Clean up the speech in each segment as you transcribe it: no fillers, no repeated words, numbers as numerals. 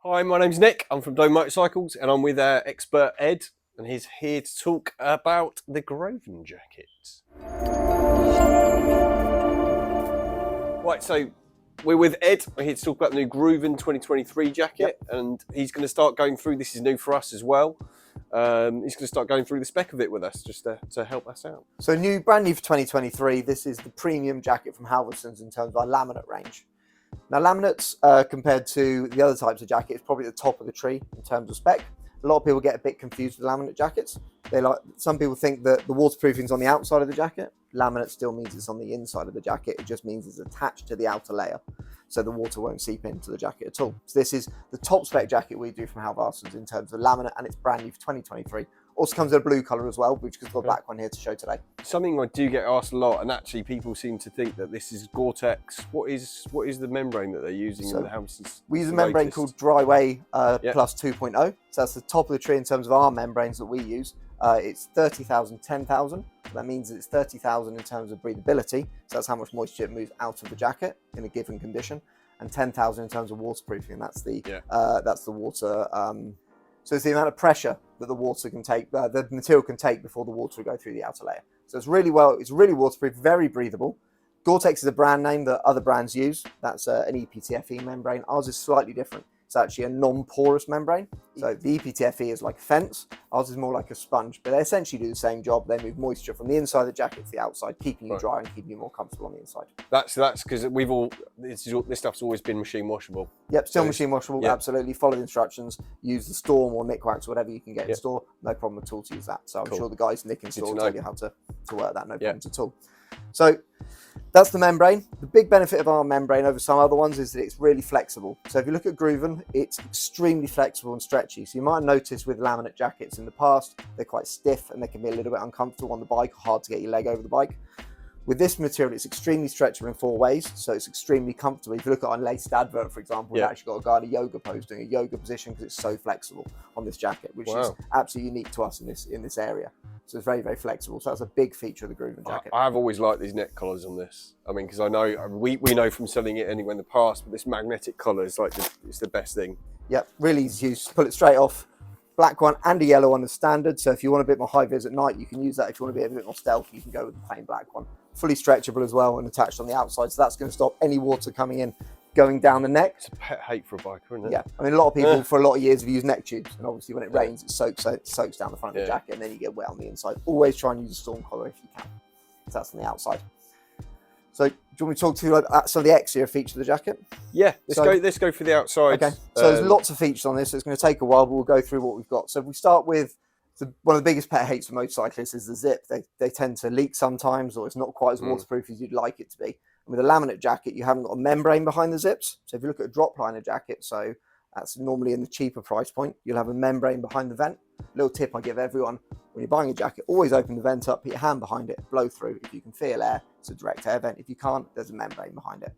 Hi, my name's Nick. I'm from DOble Motorcycles and I'm with expert Ed, and he's here to talk about the Graven Jacket. Right, so we're with Ed. We're here to talk about the new Gruven 2023 jacket, and he's going to start going through, this is new for us as well, he's going to start going through the spec of it with us, just to help us out. So brand new for 2023, this is the premium jacket from Halvarssons in terms of our laminate range. Now laminates, compared to the other types of jackets, probably at the top of the tree in terms of spec. A lot of people get a bit confused with laminate jackets. Some people think that the waterproofing is on the outside of the jacket. Laminate still means it's on the inside of the jacket. It just means it's attached to the outer layer, so the water won't seep into the jacket at all. So this is the top spec jacket we do from Halvarssons in terms of laminate, and it's brand new for 2023. Also comes in a blue colour as well, which is the black one here to show today. Something I do get asked a lot, and actually people seem to think that this is Gore-Tex. What is the membrane that they're using in the Halvarssons? We use a membrane called Dryway Plus 2.0. So that's the top of the tree in terms of our membranes that we use. It's 30,000, 10,000. That means it's 30,000 in terms of breathability. So that's how much moisture it moves out of the jacket in a given condition, and 10,000 in terms of waterproofing. That's the water. So it's the amount of pressure that the water can take, the material can take before the water will go through the outer layer. So it's really waterproof, very breathable. Gore-Tex is a brand name that other brands use. That's an EPTFE membrane. Ours is slightly different. It's actually a non-porous membrane. So the EPTFE is like a fence. Ours is more like a sponge, but they essentially do the same job. They move moisture from the inside of the jacket to the outside, keeping you dry and keeping you more comfortable on the inside. That's because this stuff's always been machine washable. Yep, still machine washable. Yep. Absolutely. Follow the instructions. Use the Storm or Nick Wax, whatever you can get in store. No problem at all to use that. So I'm sure the guys Nick in store will tell you how to work that. No problems at all. So that's the membrane. The big benefit of our membrane over some other ones is that it's really flexible. So if you look at Gruven, it's extremely flexible and stretchy. So you might notice with laminate jackets in the past, they're quite stiff and they can be a little bit uncomfortable on the bike, hard to get your leg over the bike. With this material, it's extremely stretchable in 4 ways, so it's extremely comfortable. If you look at our latest advert, for example, we've actually got a guy in a yoga pose doing a yoga position because it's so flexible on this jacket, which is absolutely unique to us in this area. So it's very, very flexible. So that's a big feature of the Gruven jacket. I have always liked these neck collars on this. I mean, because I know we know from selling it anyway in the past, but this magnetic collar is like it's the best thing. Yep, really easy to use. Pull it straight off. Black one and a yellow one is standard. So if you want a bit more high vis at night, you can use that. If you want to be a bit more stealthy, you can go with the plain black one. Fully stretchable as well and attached on the outside. So that's going to stop any water coming in, going down the neck. It's a pet hate for a biker, isn't it? Yeah, I mean, a lot of people for a lot of years have used neck tubes, and obviously when it rains, it soaks down the front of the jacket, and then you get wet on the inside. Always try and use a storm collar if you can. So that's on the outside. So do you want me to talk to you about some of the exterior features of the jacket? Yeah, let's go for the outside. Okay, so there's lots of features on this, so it's going to take a while, but we'll go through what we've got. So if we start with one of the biggest pet hates for motorcyclists is the zip. They tend to leak sometimes, or it's not quite as waterproof as you'd like it to be. And with a laminate jacket, you haven't got a membrane behind the zips. So if you look at a drop liner jacket, so that's normally in the cheaper price point, you'll have a membrane behind the vent. Little tip I give everyone, when you're buying a jacket, always open the vent up, put your hand behind it, blow through. If you can feel air, it's a direct air vent. If you can't, there's a membrane behind it.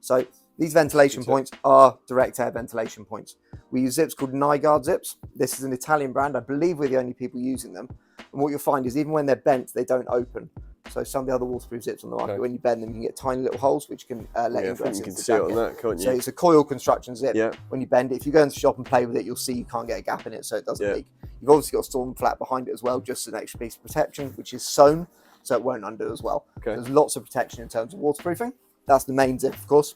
So these ventilation points are direct air ventilation points. We use zips called Nygaard zips. This is an Italian brand. I believe we're the only people using them. And what you'll find is even when they're bent, they don't open. So some of the other waterproof zips on the market, when you bend them, you can get tiny little holes which can let ingress into the jacket. You can see it on that, can't you? So it's a coil construction zip. Yeah. When you bend it, if you go into the shop and play with it, you'll see you can't get a gap in it, so it doesn't leak. You've obviously got a storm flap behind it as well, just an extra piece of protection, which is sewn, so it won't undo as well. Okay. There's lots of protection in terms of waterproofing. That's the main zip, of course.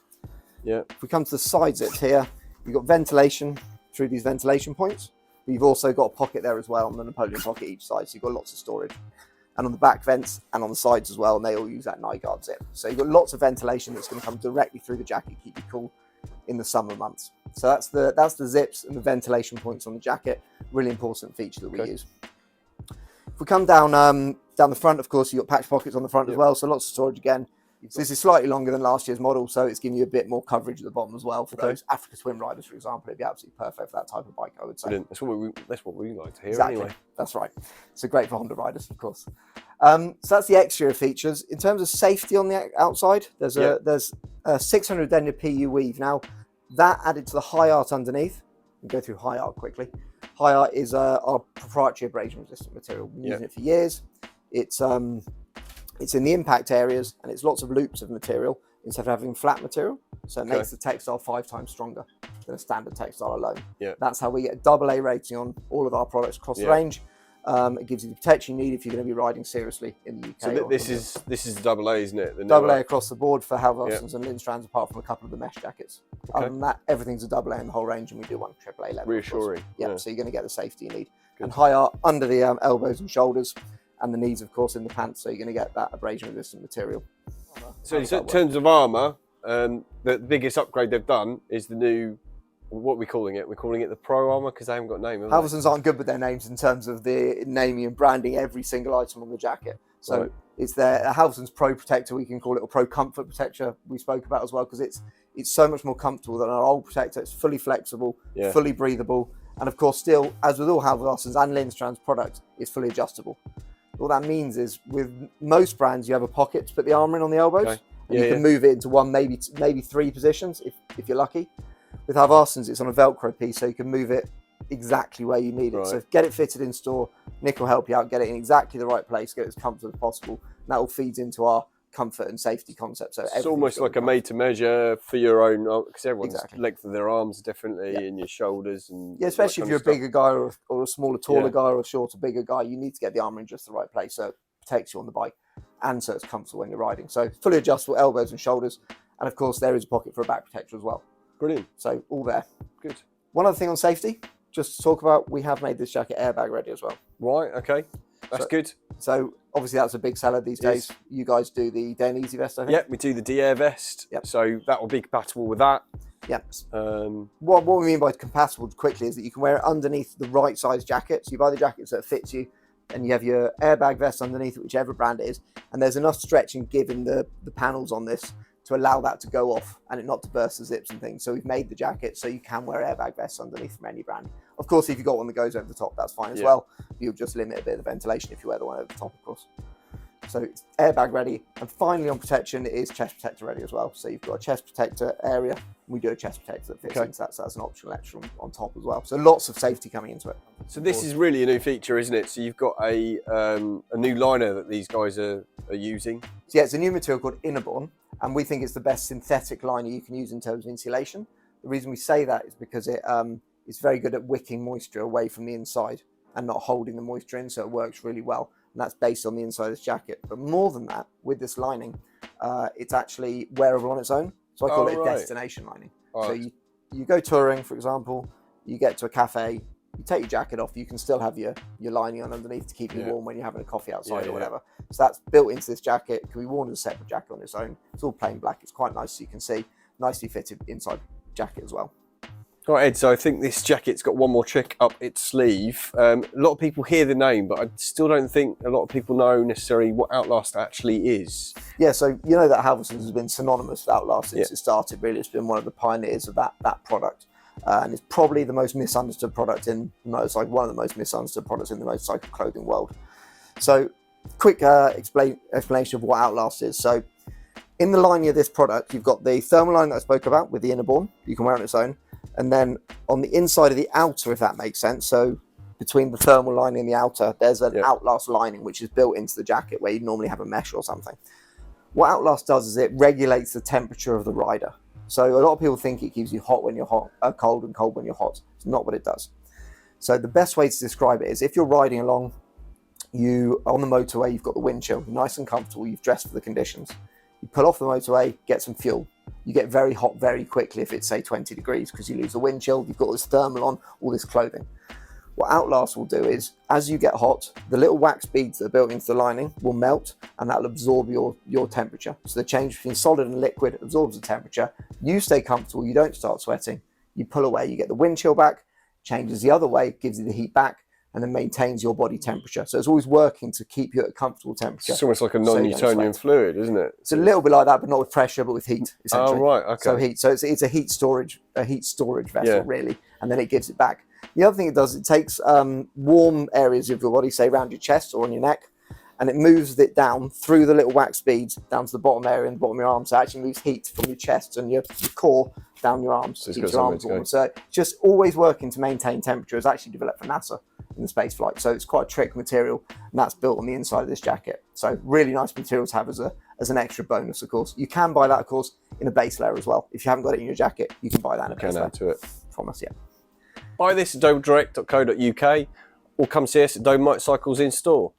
Yeah. If we come to the side zips here, you've got ventilation through these ventilation points. But you've also got a pocket there as well, and the Napoleon pocket each side, so you've got lots of storage. And on the back vents and on the sides as well, and they all use that Nygaard zip. So you've got lots of ventilation that's going to come directly through the jacket, keep you cool in the summer months. So that's the zips and the ventilation points on the jacket. Really important feature that we use. If we come down the front, of course, you've got patch pockets on the front as well, so lots of storage again. So this is slightly longer than last year's model, so it's giving you a bit more coverage at the bottom as well. For those Africa swim riders, for example, it'd be absolutely perfect for that type of bike, I would say. Brilliant. That's what we like to hear anyway. That's right. So great for Honda riders, of course. So that's the exterior features. In terms of safety on the outside, there's a 600 denier PU weave. Now, that added to the high art underneath. We'll go through high art quickly. High art is our proprietary abrasion resistant material. We've been using it for years. It's in the impact areas, and it's lots of loops of material instead of having flat material. So it makes the textile 5 times stronger. than a standard textile alone. Yeah. That's how we get a AA rating on all of our products across the range. It gives you the protection you need if you're going to be riding seriously in the UK. So this is double A, isn't it? The AA across the board for Halvarssons and Lindstrands, apart from a couple of the mesh jackets. Other than that, everything's a AA in the whole range, and we do one AAA level. Reassuring. Yeah, so you're going to get the safety you need. Good. And high art under the elbows and shoulders, and the knees, of course, in the pants, so you're going to get that abrasion-resistant material. So in terms of armour, the biggest upgrade they've done is the new, what are we calling it? We're calling it the Pro Armour because they haven't got a name. Halvarssons aren't good with their names in terms of the naming and branding every single item on the jacket. So it's their Halvarssons Pro Protector, we can call it, or Pro Comfort Protector we spoke about as well, because it's so much more comfortable than our old Protector. It's fully flexible, fully breathable, and of course still, as with all Halvarssons and Lindstrands products, it's fully adjustable. What that means is with most brands you have a pocket to put the armour in on the elbows. Okay. And you can move it into one, maybe three positions if you're lucky. With Halvarssons, it's on a Velcro piece, so you can move it exactly where you need it. So get it fitted in store. Nick will help you out, get it in exactly the right place, get it as comfortable as possible. And that all feeds into our comfort and safety concept. So it's almost like a made-to-measure for your own, because everyone's length of their arms differently, and your shoulders, and especially if you're a bigger guy or a smaller, taller guy, or a shorter, bigger guy, you need to get the armour in just the right place so it protects you on the bike, and so it's comfortable when you're riding. So fully adjustable elbows and shoulders, and of course there is a pocket for a back protector as well. Brilliant. So all there. Good. One other thing on safety, just to talk about, we have made this jacket airbag ready as well. Right. Okay. That's good. So obviously that's a big seller these days. You guys do the Day and Easy vest, I think. Yep, we do the D-Air vest. Yep. So that will be compatible with that. Yep. What we mean by compatible quickly is that you can wear it underneath the right size jacket. So you buy the jacket so it fits you, and you have your airbag vest underneath it, whichever brand it is. And there's enough stretch and give in the panels on this to allow that to go off and it not to burst the zips and things. So we've made the jacket so you can wear airbag vests underneath from any brand. Of course, if you've got one that goes over the top, that's fine as well. You'll just limit a bit of the ventilation if you wear the one over the top, of course. So it's airbag ready. And finally on protection, it is chest protector ready as well. So you've got a chest protector area. We do a chest protector that fits into that, so that's an optional extra on top as well. So lots of safety coming into it. So this is really a new feature, isn't it? So you've got a new liner that these guys are using. So it's a new material called Innerborn, and we think it's the best synthetic liner you can use in terms of insulation. The reason we say that is because it's very good at wicking moisture away from the inside and not holding the moisture in, so it works really well. And that's based on the inside of this jacket. But more than that, with this lining, it's actually wearable on its own. So I call it a destination lining. So you go touring, for example, you get to a cafe, you take your jacket off, you can still have your lining on underneath to keep you warm when you're having a coffee outside or whatever. So that's built into this jacket. It can be worn as a separate jacket on its own. It's all plain black. It's quite nice, so you can see. Nicely fitted inside jacket as well. All right, Ed, so I think this jacket's got one more trick up its sleeve. A lot of people hear the name, but I still don't think a lot of people know necessarily what Outlast actually is. Yeah, so you know that Halvarssons has been synonymous with Outlast since it started, really. It's been one of the pioneers of that product. And it's probably the most misunderstood product in motorcycle, one of the most misunderstood products in the motorcycle clothing world. So quick explanation of what Outlast is. So in the lining of this product, you've got the thermal line that I spoke about with the Innerborn. You can wear it on its own. And then on the inside of the outer, if that makes sense, so between the thermal lining and the outer, there's an Outlast lining, which is built into the jacket where you'd normally have a mesh or something. What Outlast does is it regulates the temperature of the rider. So a lot of people think it keeps you hot when you're hot, cold and cold when you're hot. It's not what it does. So the best way to describe it is if you're riding along, on the motorway, you've got the wind chill, nice and comfortable, you've dressed for the conditions. You pull off the motorway, get some fuel. You get very hot very quickly if it's, say, 20 degrees because you lose the wind chill, you've got this thermal on, all this clothing. What Outlast will do is, as you get hot, the little wax beads that are built into the lining will melt and that'll absorb your temperature. So the change between solid and liquid absorbs the temperature. You stay comfortable, you don't start sweating. You pull away, you get the wind chill back, changes the other way, gives you the heat back, and then maintains your body temperature. So it's always working to keep you at a comfortable temperature. It's almost like a non-Newtonian fluid, isn't it? It's a little bit like that, but not with pressure, but with heat, essentially. Oh, right, okay. So heat. So it's a heat storage vessel, really, and then it gives it back. The other thing it does, it takes warm areas of your body, say around your chest or on your neck, and it moves it down through the little wax beads down to the bottom area and the bottom of your arms. So it actually moves heat from your chest and your core down your arms. So keeps your arms warm. So just always working to maintain temperature is actually developed for NASA. in the space flight. So it's quite a trick material, and that's built on the inside of this jacket. So really nice material to have as an extra bonus, of course. You can buy that, of course, in a base layer as well. If you haven't got it in your jacket, you can buy that in a base layer. To it. From us, yeah. Buy this at dobledirect.co.uk or come see us at Doble Motorcycles in store.